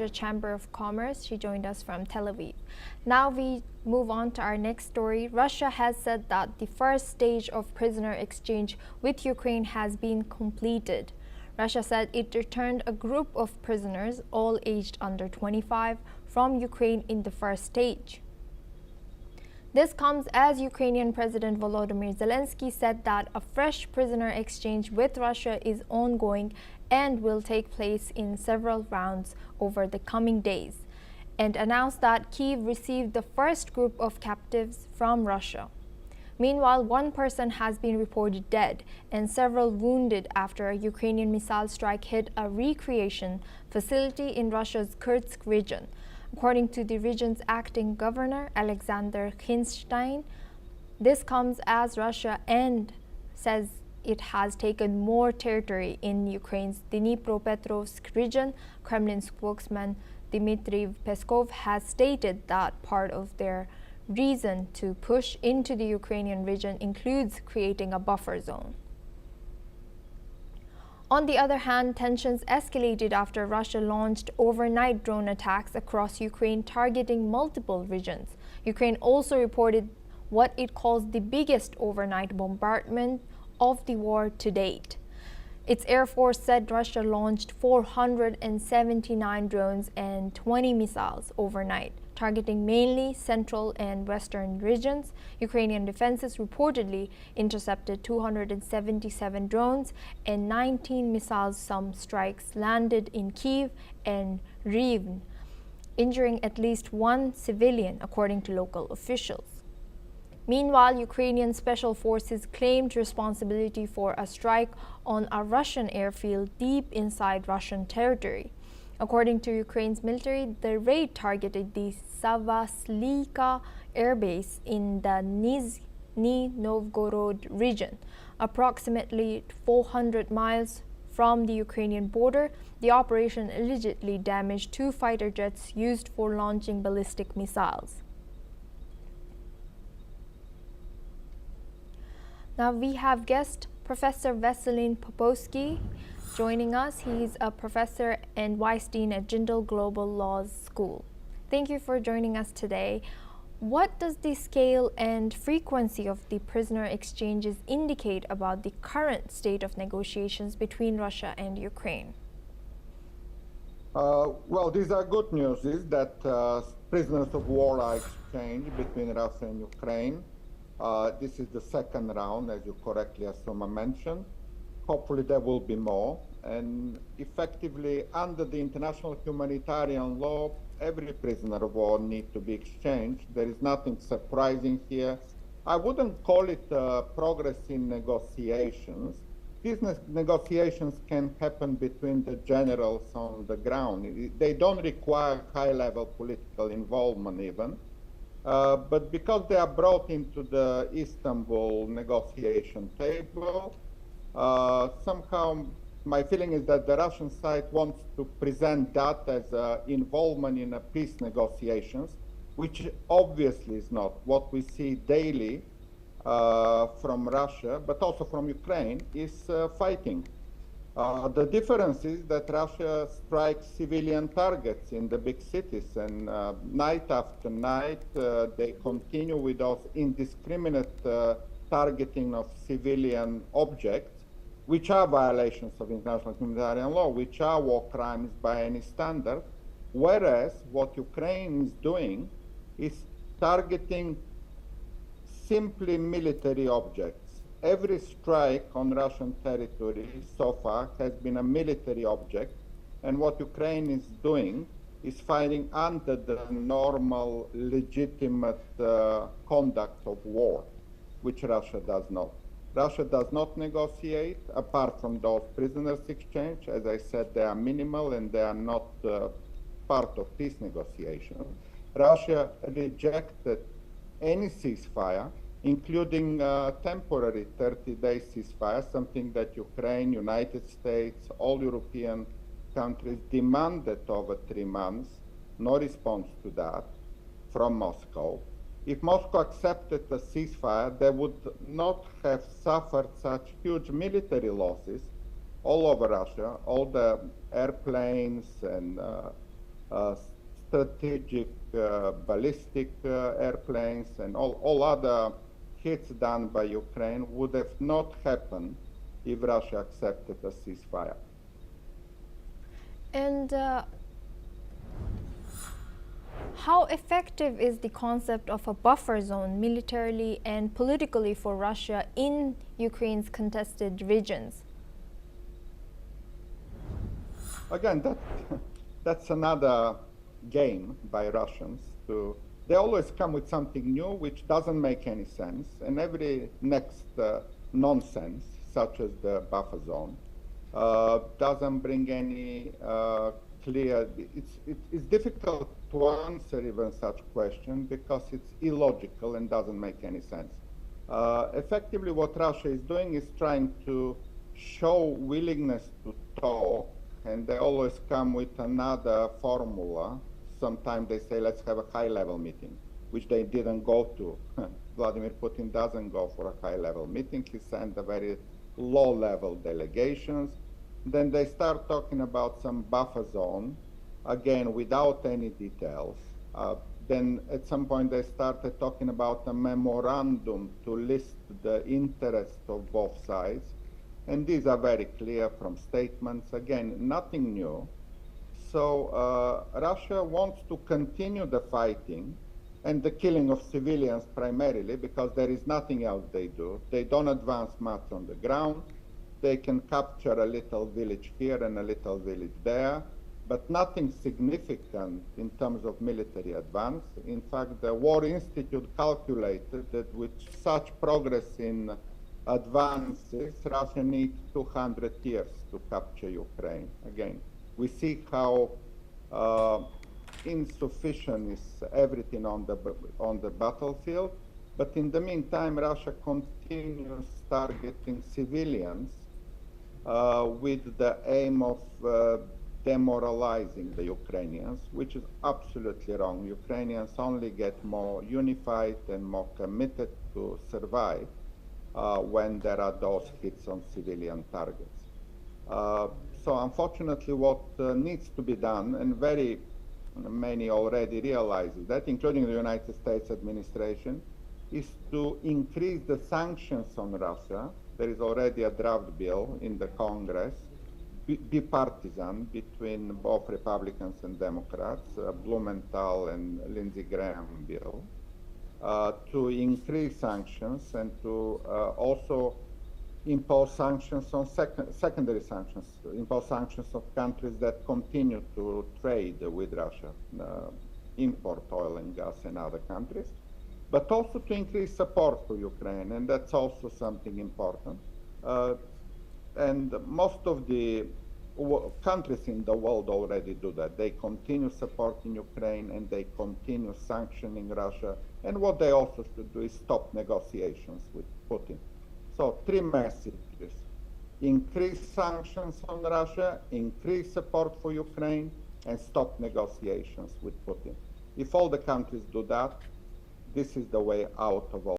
Chamber of Commerce. She joined us from Tel Aviv. Now we move on to our next story. Russia has said that the first stage of prisoner exchange with Ukraine has been completed. Russia said it returned a group of prisoners, all aged under 25, from Ukraine in the first stage. This comes as Ukrainian President Volodymyr Zelensky said that a fresh prisoner exchange with Russia is ongoing and will take place in several rounds over the coming days, and announced that Kyiv received the first group of captives from Russia. Meanwhile, one person has been reported dead and several wounded after a Ukrainian missile strike hit a recreation facility in Russia's Kursk region. According to the region's acting governor, Alexander Hinstein, this comes as Russia says it has taken more territory in Ukraine's Dnipropetrovsk region. Kremlin spokesman Dmitry Peskov has stated that part of their reason to push into the Ukrainian region includes creating a buffer zone. On the other hand, tensions escalated after Russia launched overnight drone attacks across Ukraine targeting multiple regions. Ukraine also reported what it calls the biggest overnight bombardment of the war to date. Its Air Force said Russia launched 479 drones and 20 missiles overnight, targeting mainly central and western regions. Ukrainian defenses reportedly intercepted 277 drones and 19 missiles. Some strikes landed in Kyiv and Rivne, injuring at least one civilian, according to local officials. Meanwhile, Ukrainian special forces claimed responsibility for a strike on a Russian airfield deep inside Russian territory. According to Ukraine's military, the raid targeted the Savaslyka airbase in the Nizhny Novgorod region, approximately 400 miles from the Ukrainian border. The operation allegedly damaged 2 fighter jets used for launching ballistic missiles. Now we have guest Professor Veselin Popovsky joining us. He's a professor and vice dean at Jindal Global Laws School. Thank you for joining us today. What does the scale and frequency of the prisoner exchanges indicate about the current state of negotiations between Russia and Ukraine? Well, these are good news, is that prisoners of war are exchanged between Russia and Ukraine. This is the second round, as you correctly, Asuma, mentioned. Hopefully there will be more. And effectively, under the international humanitarian law, every prisoner of war needs to be exchanged. There is nothing surprising here. I wouldn't call it progress in negotiations. These negotiations can happen between the generals on the ground. They don't require high-level political involvement even. But because they are brought into the Istanbul negotiation table, somehow my feeling is that the Russian side wants to present that as involvement in peace negotiations, which obviously is not. What we see daily from Russia, but also from Ukraine, is fighting. The difference is that Russia strikes civilian targets in the big cities, and night after night they continue with those indiscriminate targeting of civilian objects, which are violations of international humanitarian law, which are war crimes by any standard, whereas what Ukraine is doing is targeting simply military objects. Every strike on Russian territory so far has been a military object, and what Ukraine is doing is fighting under the normal, legitimate conduct of war, which Russia does not. Russia does not negotiate, apart from those prisoners exchange. As I said, they are minimal and they are not part of peace negotiations. Russia rejected any ceasefire, including temporary 30-day ceasefire, something that Ukraine, United States, all European countries demanded over 3 months. No response to that from Moscow. If Moscow accepted a ceasefire, they would not have suffered such huge military losses all over Russia. All the airplanes and uh, strategic ballistic airplanes and all other hits done by Ukraine would have not happened if Russia accepted a ceasefire. And how effective is the concept of a buffer zone militarily and politically for Russia in Ukraine's contested regions? Again, that's another game by Russians. They always come with something new which doesn't make any sense, and every next nonsense, such as the buffer zone, doesn't bring any clear. It's difficult to answer even such question because it's illogical and doesn't make any sense. Effectively, what Russia is doing is trying to show willingness to talk, and they always come with another formula. Sometimes they say, let's have a high-level meeting, which they didn't go to. Vladimir Putin doesn't go for a high-level meeting. He sent a very low-level delegations. Then they start talking about some buffer zone, again, without any details. Then at some point they started talking about a memorandum to list the interests of both sides. And these are very clear from statements. Again, nothing new. So Russia wants to continue the fighting and the killing of civilians primarily because there is nothing else they do. They don't advance much on the ground. They can capture a little village here and a little village there, but nothing significant in terms of military advance. In fact, the War Institute calculated that with such progress in advances, Russia needs 200 years to capture Ukraine. Again, we see how insufficient is everything on the battlefield. But in the meantime, Russia continues targeting civilians with the aim of demoralizing the Ukrainians, which is absolutely wrong. Ukrainians only get more unified and more committed to survive when there are those hits on civilian targets. So unfortunately, what needs to be done, and very many already realize that, including the United States administration, is to increase the sanctions on Russia. There is already a draft bill in the Congress, bipartisan between both Republicans and Democrats, Blumenthal and Lindsey Graham bill, to increase sanctions and to also impose sanctions on secondary sanctions, impose sanctions of countries that continue to trade with Russia, import oil and gas and other countries, but also to increase support for Ukraine, and that's also something important. And most of the countries in the world already do that. They continue supporting Ukraine and they continue sanctioning Russia. And what they also should do is stop negotiations with Putin. So 3 messages: increase sanctions on Russia, increase support for Ukraine, and stop negotiations with Putin. If all the countries do that, this is the way out of all